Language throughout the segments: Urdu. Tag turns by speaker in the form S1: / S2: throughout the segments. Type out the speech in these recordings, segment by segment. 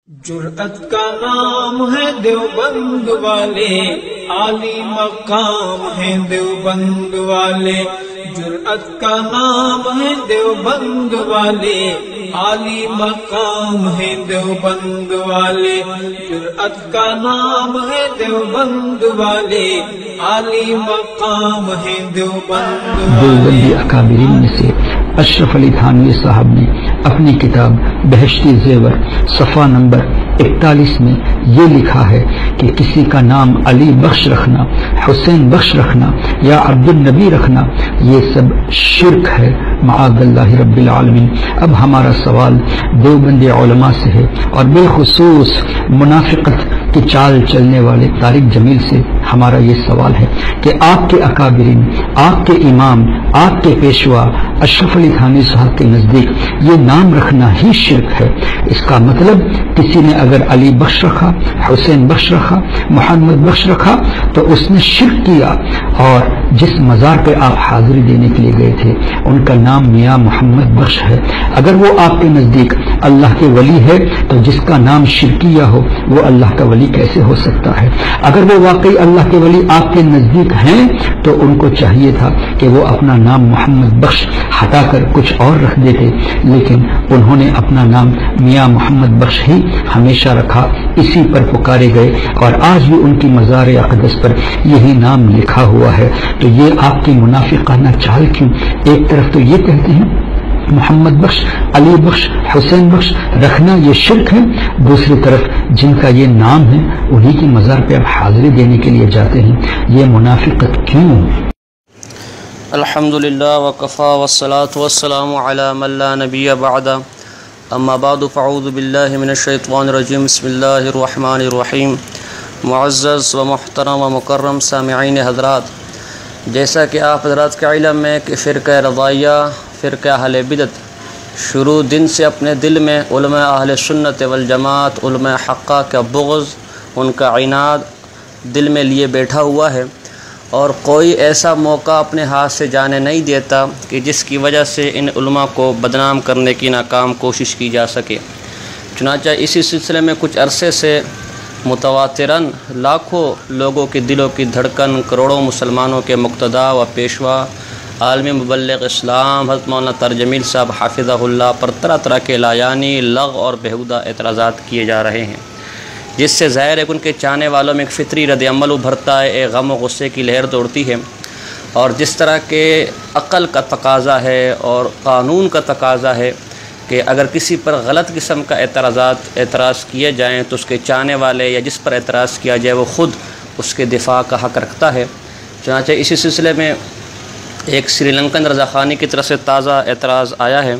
S1: جرأت کا نام ہے دیوبند والے، عالی مقام ہے دیوبند والے۔ جرأت کا نام ہے دیوبند والے، عالی مقام ہے دیوبند والے۔ جرأت کا نام ہے دیوبند والے، عالی مقام ہے دیوبند والے۔
S2: دیوبندی اکابرین میں سے اشرف علی تھانوی صاحب نے اپنی کتاب بہشتی زیور صفحہ نمبر 41 میں یہ لکھا ہے کہ کسی کا نام علی بخش رکھنا، حسین بخش رکھنا یا عبد النبی رکھنا یہ سب شرک ہے، معاذ اللہ رب العالمین۔ اب ہمارا سوال دیوبندی علماء سے ہے، اور بالخصوص منافقت کی چال چلنے والے طارق جمیل سے ہمارا یہ سوال ہے کہ آپ کے اکابرین، آپ کے امام، آپ کے پیشوا اشرف علی تھانوی صاحب کے نزدیک یہ نام رکھنا ہی شرک ہے۔ اس کا مطلب کسی نے اگر علی بخش رکھا، حسین بخش رکھا، محمد بخش رکھا تو اس نے شرک کیا۔ اور جس مزار پہ آپ حاضری دینے کے لیے گئے تھے ان کا نام میاں محمد بخش ہے، اگر وہ آپ کے نزدیک اللہ کے ولی ہے تو جس کا نام شرکیہ ہو وہ اللہ کا ولی کیسے ہو سکتا ہے؟ اگر وہ واقعی اللہ کے ولی آپ کے نزدیک ہیں تو ان کو چاہیے تھا کہ وہ اپنا نام محمد بخش ہٹا کر کچھ اور رکھ دیتے، لیکن انہوں نے اپنا نام میاں محمد بخش ہی ہمیشہ رکھا، اسی پر پکارے گئے، اور آج بھی ان کی مزار اقدس پر یہی نام لکھا ہوا ہے۔ تو یہ آپ کی منافقانہ چال کیوں؟ ایک طرف تو یہ کہتے ہیں محمد بخش، علی بخش، حسین بخش رکھنا یہ شرک ہے، دوسری طرف جن کا یہ نام ہے انہی کی مزار پہ آپ حاضری دینے کے لیے جاتے ہیں، یہ منافقت کیوں؟
S3: الحمدللہ وکفا والصلاة والسلام علی من لا نبی بعد، اما بعد فاعوذ باللہ من الشیطان الرجیم، بسم اللہ الرحمن الرحیم۔ معزز و محترم و مکرم سامعین حضرات، جیسا کہ آپ حضرات کا علم ہے کہ فرقہ رضائیہ، فرقہ اہل بدعت شروع دن سے اپنے دل میں علماء اہل سنت والجماعت، علماء حقہ کا بغض، ان کا عناد دل میں لیے بیٹھا ہوا ہے، اور کوئی ایسا موقع اپنے ہاتھ سے جانے نہیں دیتا کہ جس کی وجہ سے ان علماء کو بدنام کرنے کی ناکام کوشش کی جا سکے۔ چنانچہ اسی سلسلے میں کچھ عرصے سے متواتراً لاکھوں لوگوں کے دلوں کی دھڑکن، کروڑوں مسلمانوں کے مقتدا و پیشوا عالمی مبلغ اسلام حضرت مولانا طارق جمیل صاحب حافظہ اللہ پر طرح طرح کے لایانی، لغو اور بیہودہ اعتراضات کیے جا رہے ہیں، جس سے ظاہر ہے کہ ان کے چاہنے والوں میں ایک فطری رد عمل ابھرتا ہے، ایک غم و غصے کی لہر دوڑتی ہے، اور جس طرح کے عقل کا تقاضا ہے اور قانون کا تقاضا ہے کہ اگر کسی پر غلط قسم کا اعتراض کیے جائیں تو اس کے چاہنے والے یا جس پر اعتراض کیا جائے وہ خود اس کے دفاع کا حق رکھتا ہے۔ چنانچہ اسی سلسلے میں ایک سری لنکن رضاخانی کی طرف سے تازہ اعتراض آیا ہے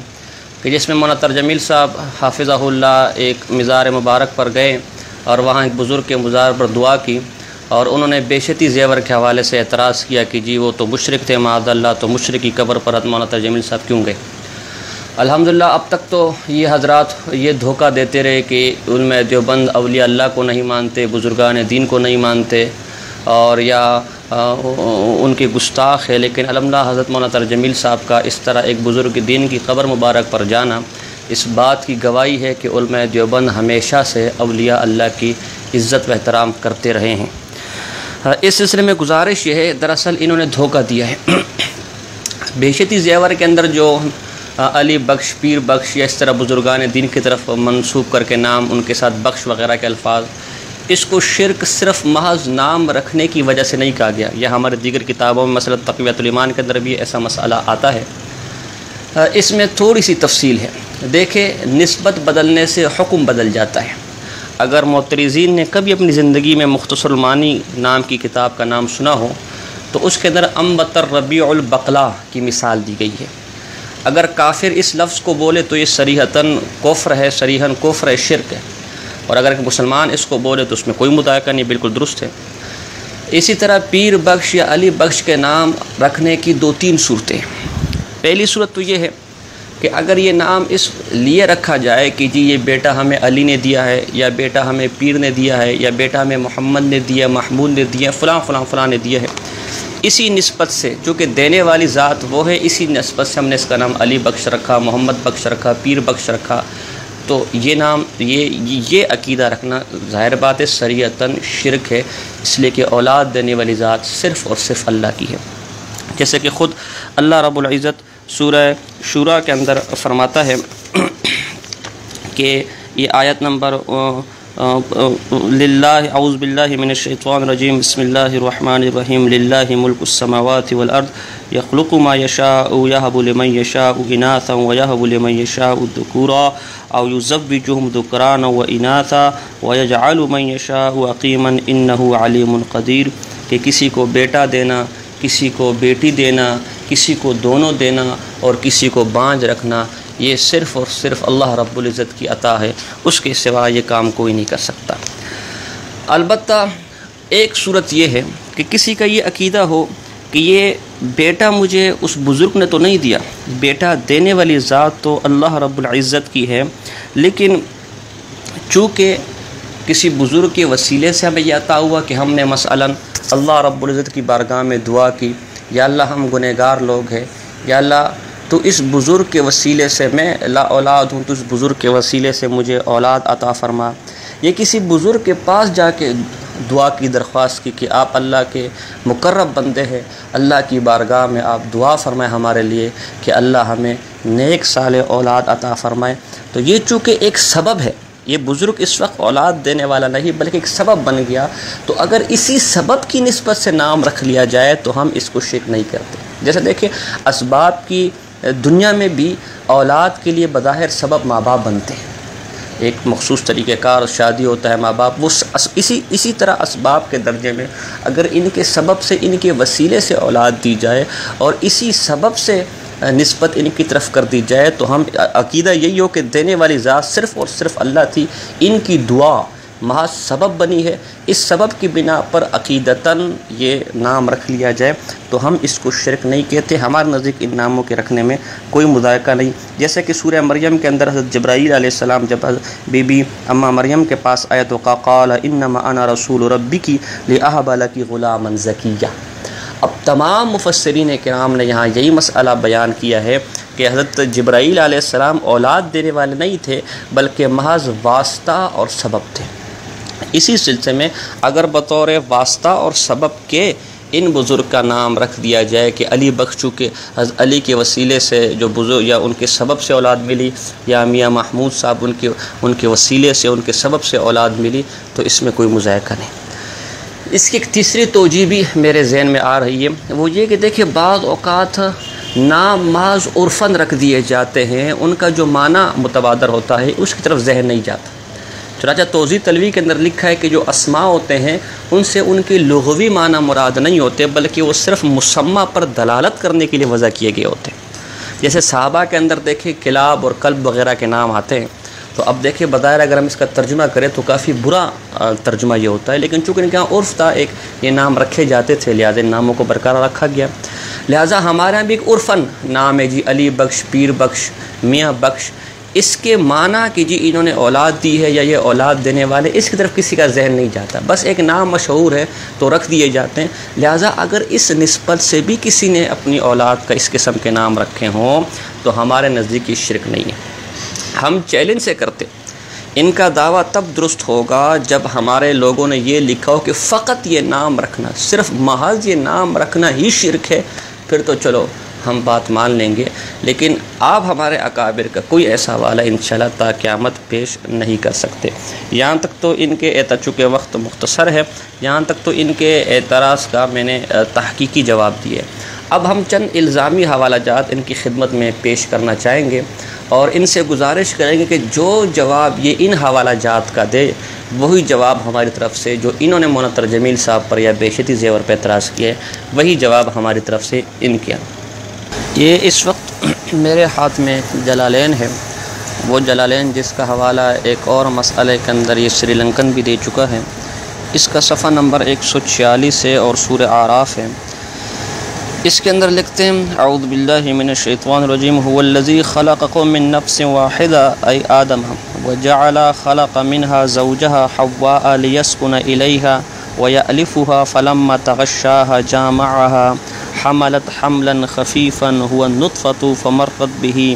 S3: کہ جس میں مولانا طارق جمیل صاحب حافظہ اللہ ایک مزار مبارک پر گئے اور وہاں ایک بزرگ کے مزار پر دعا کی، اور انہوں نے بیشتی زیور کے حوالے سے اعتراض کیا کہ جی وہ تو مشرک تھے، معاذ اللہ، تو مشرک کی قبر پر مولانا طارق جمیل صاحب کیوں گئے؟ الحمدللہ اب تک تو یہ حضرات یہ دھوکہ دیتے رہے کہ علماء دیوبند اولیاء اللہ کو نہیں مانتے، بزرگان دین کو نہیں مانتے، اور یا ان کے گستاخ ہے، لیکن الحمدللہ حضرت مولانا طارق جمیل صاحب کا اس طرح ایک بزرگ دین کی قبر مبارک پر جانا اس بات کی گواہی ہے کہ علماء دیوبند ہمیشہ سے اولیاء اللہ کی عزت و احترام کرتے رہے ہیں۔ اس سلسلے میں گزارش یہ ہے، دراصل انہوں نے دھوکہ دیا ہے۔ بیشتی زیور کے اندر جو علی بخش، پیر بخش یا اس طرح بزرگان دین کی طرف منسوب کر کے نام، ان کے ساتھ بخش وغیرہ کے الفاظ، اس کو شرک صرف محض نام رکھنے کی وجہ سے نہیں کہا گیا۔ یہ ہمارے دیگر کتابوں میں مسئلہ تقویۃ الایمان کے اندر بھی ایسا مسئلہ آتا ہے۔ اس میں تھوڑی سی تفصیل ہے۔ دیکھیں، نسبت بدلنے سے حکم بدل جاتا ہے۔ اگر معترضین نے کبھی اپنی زندگی میں مختصر المعانی نام کی کتاب کا نام سنا ہو تو اس کے اندر انبت الربیع البقلا کی مثال دی گئی ہے۔ اگر کافر اس لفظ کو بولے تو یہ صریحتاً کفر ہے، صریحاً کفر ہے، شرک ہے، اور اگر مسلمان اس کو بولے تو اس میں کوئی مذائقہ نہیں، بالکل درست ہے۔ اسی طرح پیر بخش یا علی بخش کے نام رکھنے کی دو تین صورتیں۔ پہلی صورت تو یہ ہے کہ اگر یہ نام اس لیے رکھا جائے کہ جی یہ بیٹا ہمیں علی نے دیا ہے، یا بیٹا ہمیں پیر نے دیا ہے، یا بیٹا ہمیں محمد نے دیا، محمود نے دیا، فلاں فلاں فلاں نے دیا ہے، اسی نسبت سے، جو کہ دینے والی ذات وہ ہے، اسی نسبت سے ہم نے اس کا نام علی بخش رکھا، محمد بخش رکھا، پیر بخش رکھا، تو یہ نام یہ عقیدہ رکھنا ظاہر بات ہے شریعتاً شرک ہے، اس لیے کہ اولاد دینے والی ذات صرف اور صرف اللہ کی ہے، جیسے کہ خود اللہ رب العزت سورہ شورا کے اندر فرماتا ہے کہ یہ آیت نمبر للہ اعوذ باللہ من الشیطان الرجیم بسم اللہ الرحمن الرحیم للہ ملک السماوات والارض یخلق ما یشاء یہب لمن یشاء اناثا ویہب لمن یشاء الذکورا او یزوجہم ذکرانا واناثا ویجعل من یشاء عقیما انہ علیم قدیر، کہ کسی کو بیٹا دینا، کسی کو بیٹی دینا، کسی کو دونوں دینا اور کسی کو بانجھ رکھنا، یہ صرف اور صرف اللہ رب العزت کی عطا ہے، اس کے سوا یہ کام کوئی نہیں کر سکتا۔ البتہ ایک صورت یہ ہے کہ کسی کا یہ عقیدہ ہو کہ یہ بیٹا مجھے اس بزرگ نے تو نہیں دیا، بیٹا دینے والی ذات تو اللہ رب العزت کی ہے، لیکن چونکہ کسی بزرگ کے وسیلے سے ہمیں یہ عطا ہوا کہ ہم نے مثلاً اللہ رب العزت کی بارگاہ میں دعا کی، یا اللہ ہم گنہگار لوگ ہیں، یا اللہ تو اس بزرگ کے وسیلے سے میں لا اولاد ہوں، تو اس بزرگ کے وسیلے سے مجھے اولاد عطا فرما، یہ کسی بزرگ کے پاس جا کے دعا کی درخواست کی کہ آپ اللہ کے مقرب بندے ہیں، اللہ کی بارگاہ میں آپ دعا فرمائیں ہمارے لیے کہ اللہ ہمیں نیک صالح اولاد عطا فرمائے، تو یہ چونکہ ایک سبب ہے، یہ بزرگ اس وقت اولاد دینے والا نہیں بلکہ ایک سبب بن گیا، تو اگر اسی سبب کی نسبت سے نام رکھ لیا جائے تو ہم اس کو شرک نہیں کرتے۔ جیسے دیکھیں اسباب کی دنیا میں بھی اولاد کے لیے بظاہر سبب ماں باپ بنتے ہیں، ایک مخصوص طریقہ کار شادی ہوتا ہے، ماں باپ وہ اسی طرح اسباب کے درجے میں اگر ان کے سبب سے ان کے وسیلے سے اولاد دی جائے اور اسی سبب سے نسبت ان کی طرف کر دی جائے تو ہم عقیدہ یہی ہو کہ دینے والی ذات صرف اور صرف اللہ تھی، ان کی دعا محض سبب بنی ہے، اس سبب کی بنا پر عقیدتاً یہ نام رکھ لیا جائے تو ہم اس کو شرک نہیں کہتے، ہمارے نزدیک ان ناموں کے رکھنے میں کوئی مذائقہ نہیں۔ جیسے کہ سورہ مریم کے اندر حضرت جبرائیل علیہ السلام جب بی بی اماں مریم کے پاس آئے تو قال انما انا رسول ربک لاہب لک غلاما زکیہ۔ اب تمام مفسرین کرام نے یہاں یہی مسئلہ بیان کیا ہے کہ حضرت جبرائیل علیہ السلام اولاد دینے والے نہیں تھے بلکہ محض واسطہ اور سبب تھے۔ اسی سلسلے میں اگر بطور واسطہ اور سبب کے ان بزرگ کا نام رکھ دیا جائے کہ علی بخش، چونکہ حضرت علی کے وسیلے سے جو بزرگ یا ان کے سبب سے اولاد ملی، یا میاں محمود صاحب ان کے وسیلے سے ان کے سبب سے اولاد ملی، تو اس میں کوئی مذائقہ نہیں۔ اس کی ایک تیسری توجیہ بھی میرے ذہن میں آ رہی ہے، وہ یہ کہ دیکھیں بعض اوقات نام محض عرفاً رکھ دیے جاتے ہیں، ان کا جو معنی متبادر ہوتا ہے اس کی طرف ذہن نہیں جاتا۔ چنانچہ توضیح تلوی کے اندر لکھا ہے کہ جو اسماء ہوتے ہیں ان سے ان کے لغوی معنی مراد نہیں ہوتے بلکہ وہ صرف مسمى پر دلالت کرنے کے لیے وضع کیے گئے ہوتے ہیں۔ جیسے صحابہ کے اندر دیکھیں کلاب اور کلب وغیرہ کے نام آتے ہیں، تو اب دیکھیں بظاہر اگر ہم اس کا ترجمہ کریں تو کافی برا ترجمہ یہ ہوتا ہے، لیکن چونکہ ان کے یہاں عرف تھا، ایک یہ نام رکھے جاتے تھے، لہٰذا ان ناموں کو برقرار رکھا گیا۔ لہٰذا ہمارے یہاں بھی ایک عرفاً نام ہے جی علی بخش، پیر بخش، میاں بخش، اس کے معنی کہ جی انہوں نے اولاد دی ہے یا یہ اولاد دینے والے، اس کی طرف کسی کا ذہن نہیں جاتا، بس ایک نام مشہور ہے تو رکھ دیے جاتے ہیں۔ لہٰذا اگر اس نسبت سے بھی کسی نے اپنی اولاد کا اس قسم کے نام رکھے ہوں تو ہمارے نزدیک یہ شرک نہیں ہے۔ ہم چیلنج سے کرتے، ان کا دعویٰ تب درست ہوگا جب ہمارے لوگوں نے یہ لکھا ہو کہ فقط یہ نام رکھنا، صرف محض یہ نام رکھنا ہی شرک ہے، پھر تو چلو ہم بات مان لیں گے، لیکن آپ ہمارے اکابر کا کوئی ایسا حوالہ انشاءاللہ تا قیامت پیش نہیں کر سکتے۔ یہاں تک تو ان کے چونکہ وقت مختصر ہے، یہاں تک تو ان کے اعتراض کا میں نے تحقیقی جواب دیے۔ اب ہم چند الزامی حوالہ جات ان کی خدمت میں پیش کرنا چاہیں گے اور ان سے گزارش کریں گے کہ جو جواب یہ ان حوالہ جات کا دے وہی جواب ہماری طرف سے، جو انہوں نے منتر جمیل صاحب پر یا بیشتی زیور پر اعتراض کیا ہے، وہی جواب ہماری طرف سے ان کیا۔ یہ اس وقت میرے ہاتھ میں جلالین ہے، وہ جلالین جس کا حوالہ ایک اور مسئلے کے اندر یہ سری لنکن بھی دے چکا ہے، اس کا صفحہ نمبر 146 ہے اور سورہ اعراف ہے۔ اس کے اندر لکھتے ہیں اعوذ باللہ من الشیطان الرجیم هو الذی خلقکم من نفس واحدہ ای آدم وجعل خلق منها زوجها حواء لیسکن الیہا ویألفها فلما تغشاها جامعها حملت حملا خفیفا هو النطفة فمرت به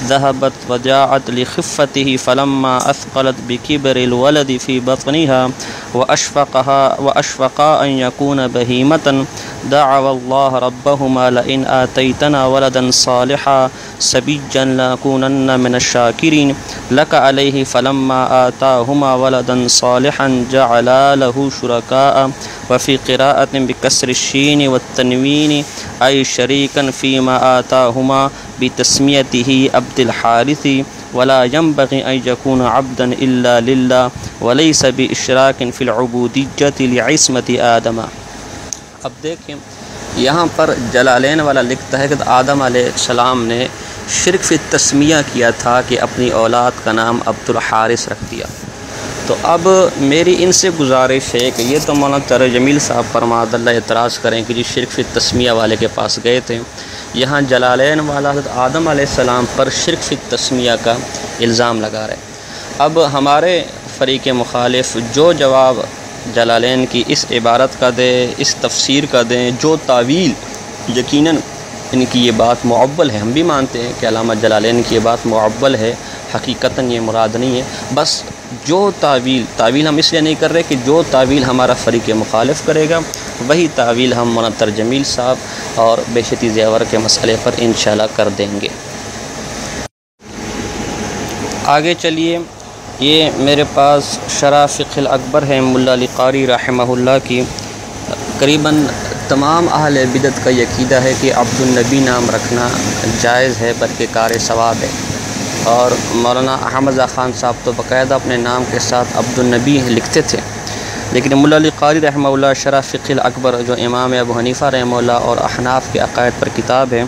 S3: ذهبت وجاءت لخفته فلما أثقلت بكبر الولد في بطنها وأشفقا أن يكون بهيمة دعوا الله ربهما لئن آتيتنا ولدا صالحا سبيا لنكونن من الشاكرين لك عليه فلما آتاهما ولدا صالحا جعلا له شركاء وفي قراءة بكسر الشين والتنوين أي شريكا فيما آتاهما بتسميته عبد الحارث ولا ينبغي أن يكون عبدا إلا لله وليس بإشراك في العبودية لعصمة آدم۔ اب دیکھیں یہاں پر جلالین والا لکھتا ہے کہ آدم علیہ السلام نے شرک فی تسمیہ کیا تھا کہ اپنی اولاد کا نام عبد الحارث رکھ دیا۔ تو اب میری ان سے گزارش ہے کہ یہ تو مولانا طاہر جمیل صاحب فرماد اللہ اعتراض کریں کہ جی شرک فی تسمیہ والے کے پاس گئے تھے، یہاں جلالین والا حضرت آدم علیہ السلام پر شرک فی تسمیہ کا الزام لگا رہے۔ اب ہمارے فریق مخالف جو جواب جلالین کی اس عبارت کا دے، اس تفسیر کا دیں، جو تعویل یقیناً ان کی یہ بات معول ہے، ہم بھی مانتے ہیں کہ علامہ جلالین کی یہ بات معول ہے، حقیقتاً یہ مراد نہیں ہے، بس جو تعویل ہم اس لیے نہیں کر رہے کہ جو تعویل ہمارا فریق مخالف کرے گا وہی تعویل ہم مولانا طاہر جمیل صاحب اور بہشتی زیور کے مسئلے پر انشاءاللہ کر دیں گے۔ آگے چلیے، یہ میرے پاس شرح فقہ الاکبر ہے ملا علی قاری رحمہ اللہ کی۔ قریباً تمام اہل بدعت کا یہ عقیدہ ہے کہ عبد النبی نام رکھنا جائز ہے بلکہ کار ثواب ہے، اور مولانا احمد خان صاحب تو باقاعدہ اپنے نام کے ساتھ عبد النبی لکھتے تھے، لیکن ملا علی قاری رحمہ اللہ شرح فقہ الاکبر جو امام ابو حنیفہ رحمہ اللہ اور احناف کے عقائد پر کتاب ہے،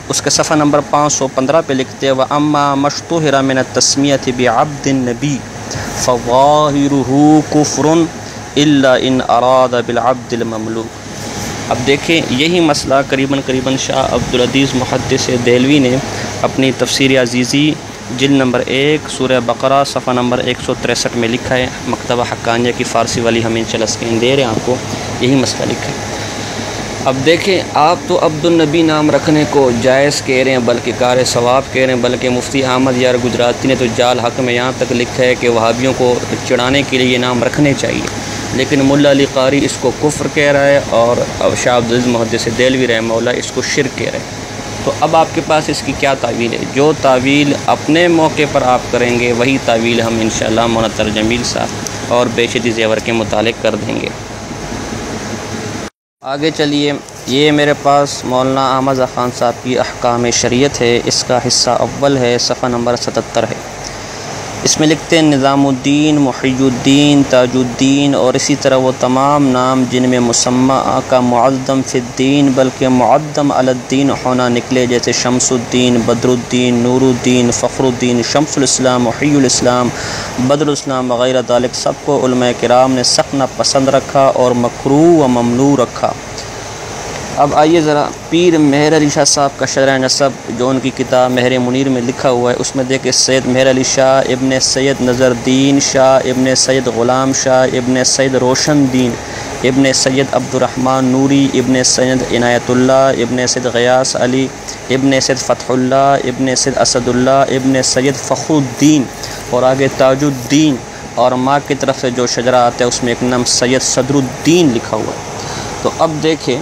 S3: اس کے صفحہ نمبر 515 پہ لکھتے ہیں وَأَمَّا مَشْتُهِرَ مِنَ التَّسْمِيَةِ بِعَبْدِ النَّبِيِّ فَظَاهِرُهُ كُفْرٌ إِلَّا إِنْ أَرَادَ بِالْعَبْدِ الْمَمْلُوكِ۔ اب دیکھیں یہی مسئلہ قریباً شاہ عبدالعزیز محدث دہلوی نے اپنی تفسیر عزیزی جلد نمبر 1 سورہ بقرہ صفحہ نمبر 163 میں لکھا ہے۔ مکتبہ حقانیہ کی فارسی والی ہم انشاءاللہ اسکرین دے رہے ہیں آپ کو، یہی مسئلہ لکھا ہے۔ اب دیکھیں آپ تو عبد النبی نام رکھنے کو جائز کہہ رہے ہیں بلکہ کار ثواب کہہ رہے ہیں، بلکہ مفتی احمد یار گجراتی نے تو جال حق میں یہاں تک لکھا ہے کہ وہابیوں کو چڑھانے کے لیے یہ نام رکھنے چاہیے، لیکن ملا علی قاری اس کو کفر کہہ رہا ہے اور شاہ عبدالعزیز محدث دہلوی رحمہ اللہ اس کو شرک کہہ رہے ہیں۔ تو اب آپ کے پاس اس کی کیا تعویل ہے؟ جو تعویل اپنے موقع پر آپ کریں گے وہی تعویل ہم انشاءاللہ مولانا طاہر جمیل صاحب اور بہشتی زیور کے متعلق کر دیں گے۔ آگے چلیے، یہ میرے پاس مولانا احمد خان صاحب کی احکام شریعت ہے، اس کا حصہ اول ہے، صفحہ نمبر 77 ہے۔ اس میں لکھتے ہیں نظام الدین، محی الدین، تاج الدین اور اسی طرح وہ تمام نام جن میں مسمى کا معظم فی الدین بلکہ معدم علی الدین ہونا نکلے، جیسے شمس الدین، بدر الدین، نور الدین، فخر الدین، شمس الاسلام، محی الاسلام، بدر الاسلام وغیرہ ذالک، سب کو علماء کرام نے سخت ناپسند رکھا اور مکروہ و ممنوع رکھا۔ اب آئیے ذرا پیر مہر علی شاہ صاحب کا شرح نسب جو ان کی کتاب مہر منیر میں لکھا ہوا ہے، اس میں دیکھیں سید مہر علی شاہ ابن سید نظر الدین شاہ ابن سید غلام شاہ ابن سید روشن دین ابن سید عبد الرحمن نوری ابن سید عنایت اللہ ابن سید غیاث علی ابن سید فتح اللہ ابن سید اسد اللہ ابن سید فخر الدین اور آگے تاج الدین، اور ماں کی طرف سے جو شجرہ آتا ہے اس میں ایک نام سید صدر الدین لکھا ہوا ہے۔ تو اب دیکھیں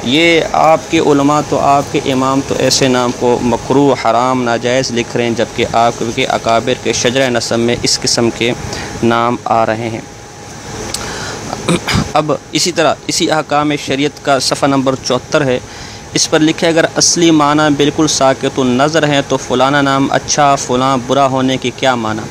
S3: یہ آپ کے علماء تو آپ کے امام تو ایسے نام کو مکروہ، حرام، ناجائز لکھ رہے ہیں، جبکہ آپ کے اکابر کے شجرہ نسب میں اس قسم کے نام آ رہے ہیں۔ اب اسی طرح اسی احکام شریعت کا صفحہ نمبر 74 ہے، اس پر لکھا ہے اگر اصلی معنی بالکل ساکت النظر ہے تو فلانا نام اچھا فلاں برا ہونے کی کیا معنی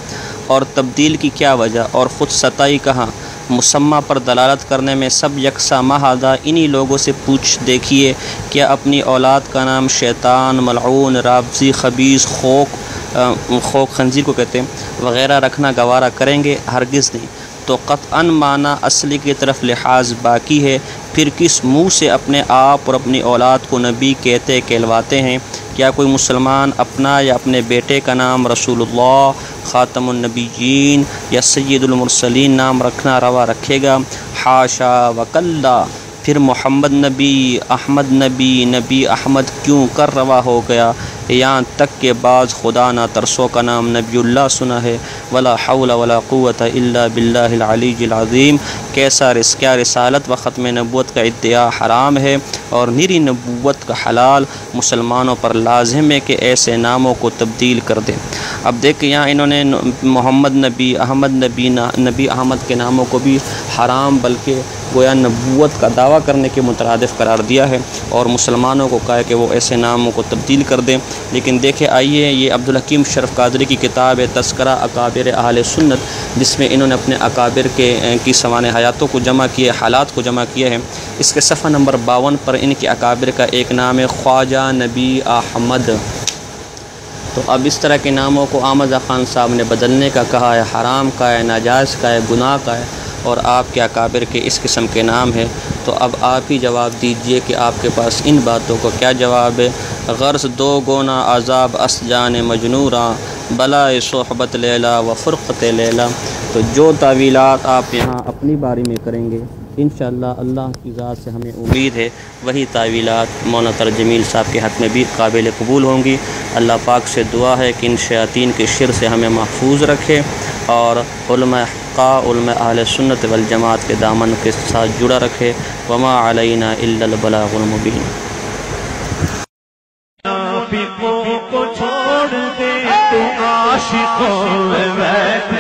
S3: اور تبدیل کی کیا وجہ، اور خود ستائی کہاں، مسمى پر دلالت کرنے میں سب یکساں مہذا انہی لوگوں سے پوچھ دیکھیے کیا اپنی اولاد کا نام شیطان، ملعون، رابضی، خبیث، خوک خنزیر کو کہتے ہیں وغیرہ رکھنا گوارا کریں گے؟ ہرگز نہیں۔ تو قطعاً معنی اصلی کی طرف لحاظ باقی ہے، پھر کس منہ سے اپنے آپ اور اپنی اولاد کو نبی کہتے کہلواتے ہیں؟ کیا کوئی مسلمان اپنا یا اپنے بیٹے کا نام رسول اللہ، خاتم النبیین یا سید المرسلین نام رکھنا روا رکھے گا؟ حاشا وکلا، پھر محمد نبی، احمد نبی، نبی احمد کیوں کر روا ہو گیا؟ یہاں تک کہ بعض خدا نہ ترسوں کا نام نبی اللہ سنا ہے، ولا حول ولا قوت الا باللہ العلی العظیم۔ کیا رسالت و ختم نبوت کا ادعا حرام ہے اور نری نبوت کا حلال مسلمانوں پر لازم ہے کہ ایسے ناموں کو تبدیل کر دیں۔ اب دیکھیں یہاں انہوں نے محمد نبی، نبی احمد کے ناموں کو بھی حرام بلکہ گویا نبوت کا دعویٰ کرنے کے مترادف قرار دیا ہے اور مسلمانوں کو کہا ہے کہ وہ ایسے ناموں کو تبدیل کر دیں۔ لیکن دیکھیں آئیے، یہ عبدالحکیم شرف قادری کی کتاب ہے تذکرہ اکابر اہل سنت، جس میں انہوں نے اپنے اکابر کی سوانح حیاتوں کو جمع کیے، حالات کو جمع کیا ہے۔ اس کے صفحہ نمبر 52 پر ان کے اکابر کا ایک نام ہے خواجہ نبی احمد۔ تو اب اس طرح کے ناموں کو احمد خان صاحب نے بدلنے کا کہا ہے، حرام کا ہے، ناجائز کا ہے، گناہ کا ہے، اور آپ کے اکابر کے اس قسم کے نام ہے۔ تو اب آپ ہی جواب دیجئے کہ آپ کے پاس ان باتوں کو کیا جواب ہے۔ غرض دو گونا عذاب اس جان مجنوراں، بلائے صحبت لیلا و فرقت لیلا۔ تو جو تعویلات آپ یہاں اپنی باری میں کریں گے انشاءاللہ اللہ کی ذات سے ہمیں امید ہے وہی تعویلات مولانا ترجمیل صاحب کے حق میں بھی قابل قبول ہوں گی۔ اللہ پاک سے دعا ہے کہ ان شیاطین کے شر سے ہمیں محفوظ رکھے اور علماء علماء اہل سنت والجماعت کے دامن کے ساتھ جڑا رکھے۔ وما علینا الا البلاغ المبین۔
S4: منافقوں کو چھوڑ دے تو عاشقوں میں